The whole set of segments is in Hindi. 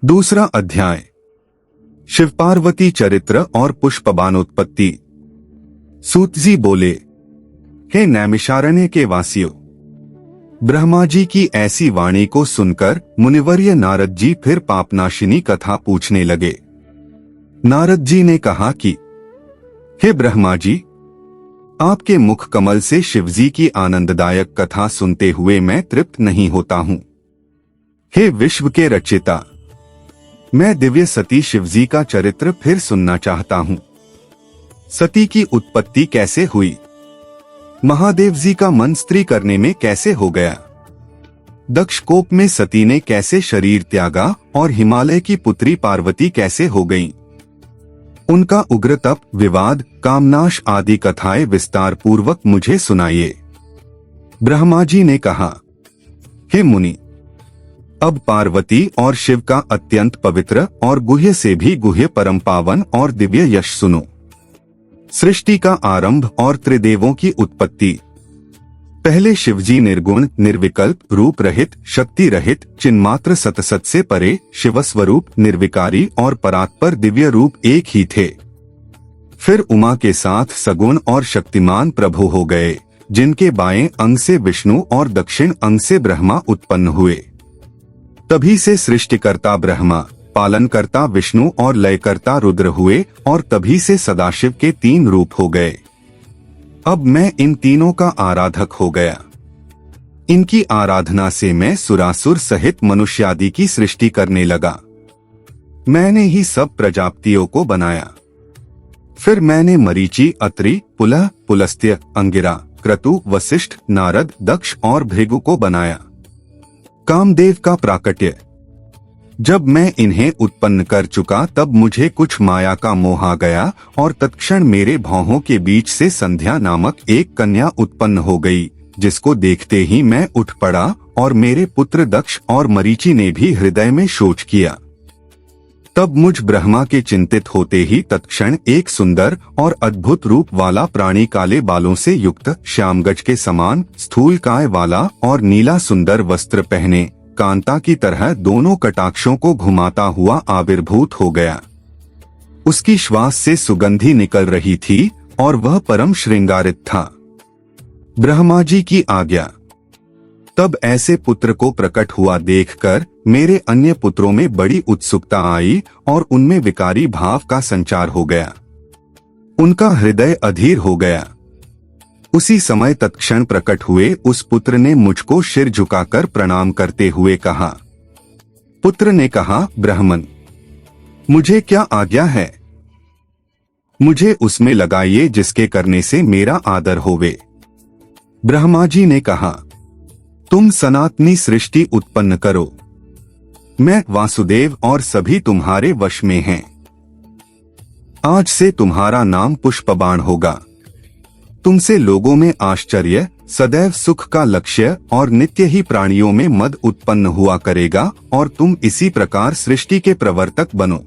दूसरा अध्याय शिव पार्वती चरित्र और पुष्पबाणोत्पत्ति। सूत जी बोले, हे नैमिषारण्य के वासियों, ब्रह्मा जी की ऐसी वाणी को सुनकर मुनिवर्य नारद जी फिर पापनाशिनी कथा पूछने लगे। नारद जी ने कहा कि हे ब्रह्मा जी, आपके मुख कमल से शिवजी की आनंददायक कथा सुनते हुए मैं तृप्त नहीं होता हूं। हे विश्व के रचयिता, मैं दिव्य सती शिवजी का चरित्र फिर सुनना चाहता हूं। सती की उत्पत्ति कैसे हुई? महादेव जी का मन स्त्री करने में कैसे हो गया? दक्ष कोप में सती ने कैसे शरीर त्यागा और हिमालय की पुत्री पार्वती कैसे हो गईं? उनका उग्र तप, विवाद, कामनाश आदि कथाएं विस्तार पूर्वक मुझे सुनाइए। ब्रह्मा जी ने कहा, हे मुनि, अब पार्वती और शिव का अत्यंत पवित्र और गुह्य से भी गुह्य परम पावन और दिव्य यश सुनो। सृष्टि का आरंभ और त्रिदेवों की उत्पत्ति। पहले शिवजी निर्गुण, निर्विकल्प, रूप रहित, शक्ति रहित, चिन्मात्र सतसत से परे, शिवस्वरूप, निर्विकारी और परात्पर दिव्य रूप एक ही थे। फिर उमा के साथ सगुण और शक्तिमान प्रभु हो गए, जिनके बाएं अंग से विष्णु और दक्षिण अंग से ब्रह्मा उत्पन्न हुए। तभी से सृष्टिकर्ता ब्रह्मा, पालनकर्ता विष्णु और लयकर्ता रुद्र हुए और तभी से सदाशिव के 3 रूप हो गए। अब मैं इन तीनों का आराधक हो गया। इनकी आराधना से मैं सुरासुर सहित मनुष्यादि की सृष्टि करने लगा। मैंने ही सब प्रजापतियों को बनाया। फिर मैंने मरीचि, अत्रि, पुलह, पुलस्त्य, अंगिरा, क्रतु, वशिष्ठ, नारद, दक्ष और भृगु को बनाया। कामदेव का प्राकट्य। जब मैं इन्हें उत्पन्न कर चुका तब मुझे कुछ माया का मोह आ गया और तत्क्षण मेरे भौहों के बीच से संध्या नामक एक कन्या उत्पन्न हो गई, जिसको देखते ही मैं उठ पड़ा और मेरे पुत्र दक्ष और मरीचि ने भी हृदय में शोच किया। तब मुझ ब्रह्मा के चिंतित होते ही तत्क्षण एक सुंदर और अद्भुत रूप वाला प्राणी काले बालों से युक्त, श्यामगज के समान, स्थूल काय वाला और नीला सुंदर वस्त्र पहने, कांता की तरह दोनों कटाक्षों को घुमाता हुआ आविर्भूत हो गया। उसकी श्वास से सुगंधी निकल रही थी और वह परम श्रृंगारित था। ब्रह्मा जी की आज्ञा। तब ऐसे पुत्र को प्रकट हुआ देखकर मेरे अन्य पुत्रों में बड़ी उत्सुकता आई और उनमें विकारी भाव का संचार हो गया। उनका हृदय अधीर हो गया। उसी समय तत्क्षण प्रकट हुए उस पुत्र ने मुझको सिर झुकाकर प्रणाम करते हुए कहा। पुत्र ने कहा, ब्राह्मण, मुझे क्या आज्ञा है? मुझे उसमें लगाइए जिसके करने से मेरा आदर होवे। ब्रह्मा जी ने कहा, तुम सनातनी सृष्टि उत्पन्न करो। मैं वासुदेव और सभी तुम्हारे वश में हैं। आज से तुम्हारा नाम पुष्पबाण होगा। तुमसे लोगों में आश्चर्य, सदैव सुख का लक्ष्य और नित्य ही प्राणियों में मद उत्पन्न हुआ करेगा और तुम इसी प्रकार सृष्टि के प्रवर्तक बनो।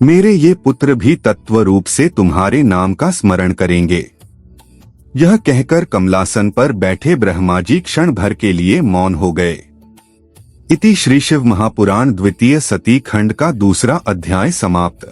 मेरे ये पुत्र भी तत्व रूप से तुम्हारे नाम का स्मरण करेंगे। यह कहकर कमलासन पर बैठे ब्रह्मा जी क्षण भर के लिए मौन हो गए। इति श्री शिव महापुराण द्वितीय सती खंड का दूसरा अध्याय समाप्त।